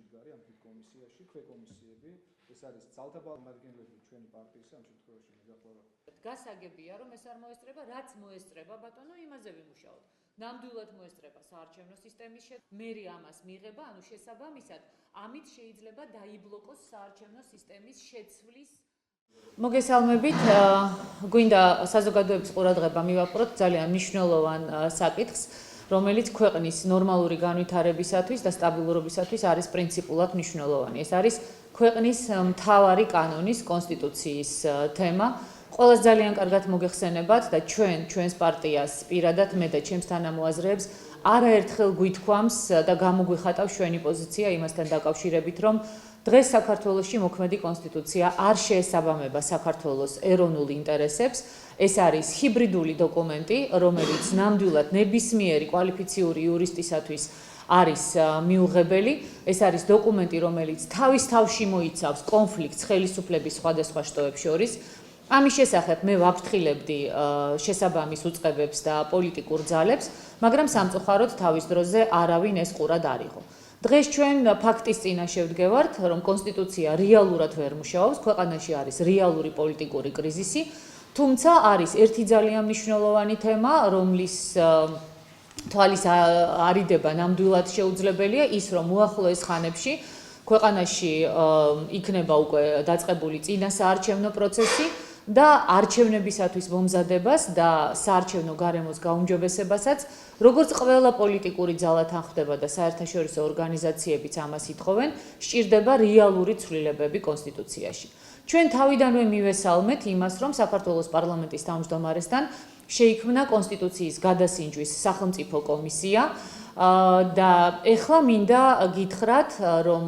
მდგარი ამ თვით კომისიაში, ქვეკომისიები, ეს არის ძალთა წარმომადგენლები ჩვენი პარტიის ამ შემთხვევაში მიგახმაურა. გასაგებია, რომ ეს არ მოესწრება, რაც მოესწრება, ბატონო, იმაზე ვიმუშაოთ. ნამდვილად მოესწრება საარჩევნო სისტემის მერი ამას მიიღება, ანუ შესაბამისად, ამით შეიძლება დაიბლოკოს საარჩევნო სისტემის შეცვლის. მოგესალმებით, გვინდა საზოგადოების ყურადღება მივაპყროთ ძალიან მნიშვნელოვან საკითხს, რომელიც ქვეყნის ნორმალური განვითარებისათვის და სტაბილურობისათვის არის პრინციპულად მნიშვნელოვანი. ეს არის ქვეყნის მთავარი კანონის კონსტიტუციის თემა. ყველას ძალიან კარგად მოგეხსენებათ და ჩვენს პარტიას პირადად მე და ჩემს თანამოაზრეებს არაერთხელ გვითქვამს და გამოგვიხატავს ჩვენი პოზიცია იმასთან დაკავშირებით, რომ დღეს საქართველოში მოქმედი კონსტიტუცია არ შეესაბამება საქართველოს ეროვნულ ინტერესებს. ეს არის ჰიბრიდული დოკუმენტი, რომელიც ნამდვილად ნებისმიერი კვალიფიციური იურისტისათვის არის მიუღებელი. ეს არის დოკუმენტი, რომელიც თავის თავში მოიცავს კონფლიქტს ხელისუფლების სხვადასხვა შტოებს შორის. ამის შესახებ მე ვაფრთხილებდი შესაბამის უწყებებს და პოლიტიკურ ძალებს, მაგრამ სამწუხაროდ თავის დროზე არავინ ეს ყურად არ იყო. დღეს ჩვენ ფაქტის წინაშე ვდგევართ, რომ კონსტიტუცია რეალურად ვერ მუშაობს, ქვეყანაში არის რეალური პოლიტიკური კრიზისი, თუმცა არის ერთი ძალიან მნიშვნელოვანი თემა, რომლის თვალის არიდება ნამდვილად შეუძლებელია ის, რომ უახლოეს ხანებში ქვეყანაში იქნება უკვე დაწყებული წინა საარჩევნო პროცესი და არჩევნებისათვის მომზადებას და საარჩევნო გარემოს გაუმჯობესებასაც, როგორც ყველა პოლიტიკური ძალა თანხმდება და საერთაშორისო ორგანიზაციებიც ამას ითხოვენ, სჭირდება რეალური ცვლილებები კონსტიტუციაში. ჩვენ თავიდანვე მივესალმეთ იმას, რომ საქართველოს პარლამენტის თავმჯდომარესთან შეიქმნა კონსტიტუციის გადასინჯვის სახელმწიფო კომისია და ეხლა მინდა გითხრათ, რომ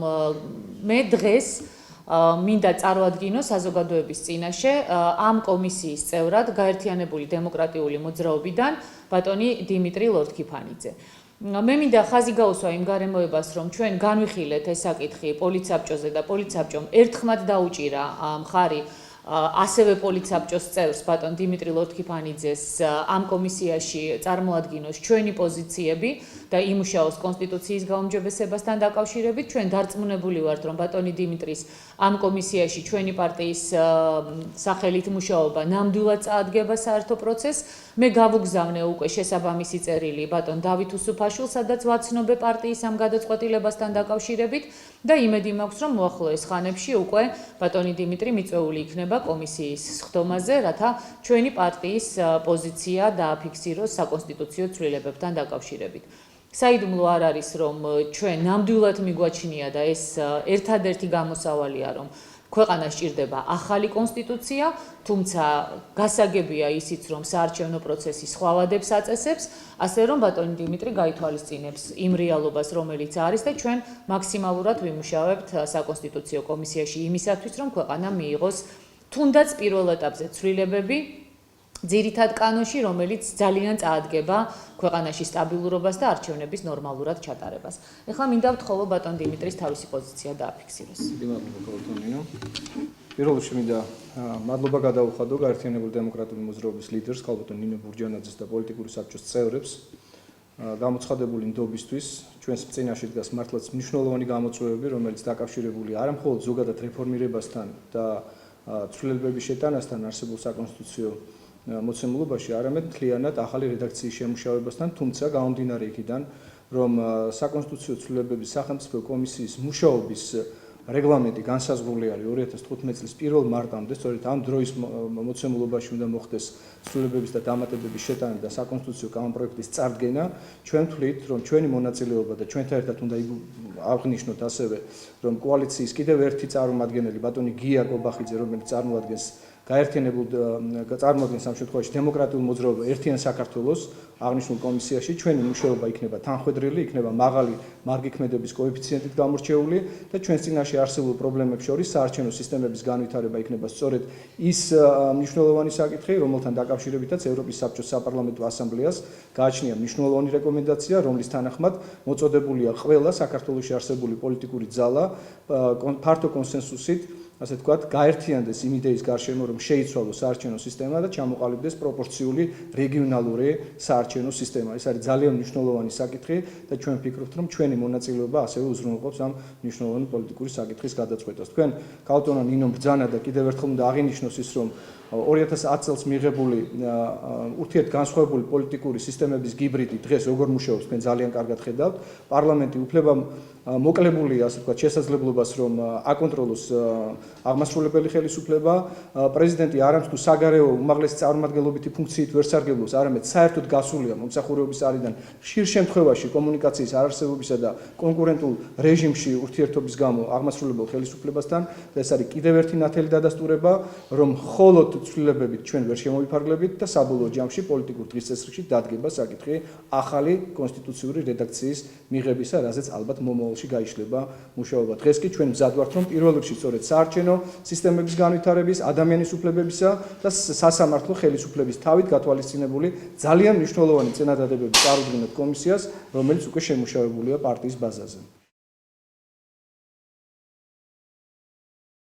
მე დღეს მინდა წარვადგინო საზოგადოების წინაშე ამ კომისიის წევრად გაერთიანებული დემოკრატიული მოძრაობიდან ბატონი დიმიტრი ლორთქიფანიძე. მე მინდა ხაზი გაუსვა იმ გარემოებას, რომ ჩვენ განვიხილეთ ეს საკითხი პოლიცსაბჭოზე და პოლიცსაბჭომ ერთხმად დაუჭირა მხარი ასევე პოლიცსაბჭოს წევრს ბატონ დიმიტრი ლორთქიფანიძეს ამ კომისიაში წარმოადგინოს ჩვენი პოზიციები და იმუშაოს კონსტიტუციის გაუმჯობესებასთან დაკავშირებით. ჩვენ დარწმუნებული ვართ, რომ ბატონი დიმიტრის ამ კომისიაში ჩვენი პარტიის სახელით მუშაობა ნამდვილად წაადგება საერთო პროცესს. მე გავუგზავნე უკვე შესაბამისი წერილი ბატონ დავით უსუფაშვილს, სადაც ვაცნობე პარტიის ამ გადაწყვეტილებასთან დაკავშირებით და იმედი მაქვს, რომ უახლოეს ხანებში უკვე ბატონი დიმიტრი მიწვეული იქნება კომისიის სხდომაზე, რათა ჩვენი პარტიის პოზიცია დააფიქსიროს საკონსტიტუციო ცვლილებებთან დაკავშირებით. საიდუმლო არ არის, რომ ჩვენ ნამდვილად მიგვაჩნია და ეს ერთადერთი გამოსავალია, რომ ქვეყანას სჭირდება ახალი კონსტიტუცია, თუმცა გასაგებია ისიც, რომ საარჩევნო პროცესი სხვა ვადებს აწესებს, ასე რომ ბატონი დიმიტრი გაითვალისწინებს იმ რეალობას, რომელიც არის და ჩვენ მაქსიმალურად ვიმუშავებთ საკონსტიტუციო კომისიაში იმისათვის, რომ ქვეყანა მიიღოს თუნდაც პირველ ეტაპზე ცვლილებები ძირითად კანონში, რომელიც ძალიან წაადგება ქვეყანაში სტაბილურობას და არჩევნების ნორმალურად ჩატარებას. ეხლა მინდა ვთხოვო ბატონ დიმიტრის თავისი პოზიცია დააფიქსიროს. პირველ რიგში მინდა მადლობა გადაუხადო გაერთიანებული დემოკრატიული მოძრაობის ლიდერს ქალბატონ ნინო ბურჯანაძეს და პოლიტიკური საბჭოს წევრებს გამოცხადებული ნდობისთვის. ჩვენს წინაშე დგას მართლაც მნიშვნელოვანი გამოწვევები, რომელიც დაკავშირებულია არა მხოლოდ ზოგადად რეფორმირებასთან და ცვლილებების შეტანასთან არსებულ საკონსტიტუციო მოცემულობაში, არამედ მთლიანად ახალი რედაქციის შემუშავებასთან, თუმცა გამომდინარე იქიდან, რომ საკონსტიტუციო ცვლილებების სახელმწიფო კომისიის მუშაობის რეგლამენტი განსაზღვრული არის 2015 წლის 1 მარტამდე, სწორედ ამ დროის მოცემულობაში უნდა მოხდეს ცვლილებების და დამატებების შეტანა და საკონსტიტუციო კანონპროექტის წარდგენა. ჩვენ ვთვლით, რომ ჩვენი მონაწილეობა და ჩვენთან ერთად უნდა აღნიშნოთ ასევე, რომ კოალიციის კიდევ ერთი წარმომადგენელი ბატონი გია კობახიძე, რომელიც წარმოადგენს წარმოადგენს ამ შემთხვევაში დემოკრატიულ მოძრაობა ერთიან საქართველოს აღნიშნულ კომისიაში. ჩვენი მუშაობა იქნება თანხვედრილი, იქნება მაღალი მარგი ქმედების კოეფიციენტით გამორჩეული და ჩვენს წინაშე არსებულ პრობლემებს შორის საარჩევნო სისტემების განვითარება იქნება სწორედ ის მნიშვნელოვანი საკითხი, რომელთან დაკავშირებითაც ევროპის საბჭოს საპარლამენტო ასამბლეას გააჩნია მნიშვნელოვანი რეკომენდაცია, რომლის თანახმად მოწოდებულია ყველა საქართველოში არსებული პოლიტიკური ძალა ფართო კონსენსუსით ასე ვთქვათ, გაერთიანდეს იმ იდეის გარშემო, რომ შეიცვალოს საარჩევნო სისტემა და ჩამოყალიბდეს პროპორციული რეგიონალური საარჩევნო სისტემა. ეს არის ძალიან მნიშვნელოვანი საკითხი და ჩვენ ვფიქრობთ, რომ ჩვენი მონაწილეობა ასევე უზრუნველყოფს ამ მნიშვნელოვანი პოლიტიკური საკითხის გადაწყვეტას. თქვენ ქალბატონო ნინომ ბრძანა და კიდევ ერთხელ უნდა აღინიშნოს ის, რომ 2010 წელს მიღებული ურთიერთგანსხვავებული პოლიტიკური სისტემების გიბრიდი დღეს როგორ მუშაობს, თქვენ ძალიან კარგად ხედავთ. პარლამენტი უფლება მოკლებულია, ასე ვთქვათ, შესაძლებლობას, რომ აკონტროლოს აღმასრულებელი ხელისუფლება. პრეზიდენტი არამედ თუ საგარეო უმაღლესი წარმომადგენლობითი ფუნქციით ვერ სარგებლობს, არამედ საერთოდ გასულია მომსახურების არიდან ხშირ შემთხვევაში კომუნიკაციის არარსებობისა და კონკურენტულ რეჟიმში ურთიერთობის გამო აღმასრულებელ ხელისუფლებასთან. ეს არის კიდევ ერთი ნათელი დადასტურება, რომ მხოლოდ ცვლილებებით ჩვენ ვერ შემოვიფარგლებით და საბოლოო ჯამში პოლიტიკურ დღესასწაულში დადგება საკითხი ახალი კონსტიტუციური რედაქციის მიღებისა, რაზეც ალბათ მომავალში გაიშლება მუშაობა. დღეს კი ჩვენ მზად ვართ, რომ პირველ რიგში სწორედ საარჩევნო სისტემების განვითარების, ადამიანის უფლებებისა და სასამართლო ხელისუფლების თავით გათვალისწინებული ძალიან მნიშვნელოვანი წინადადებები წარუდგინოთ კომისიას, რომელიც უკვე შემუშავებულია პარტიის ბაზაზე.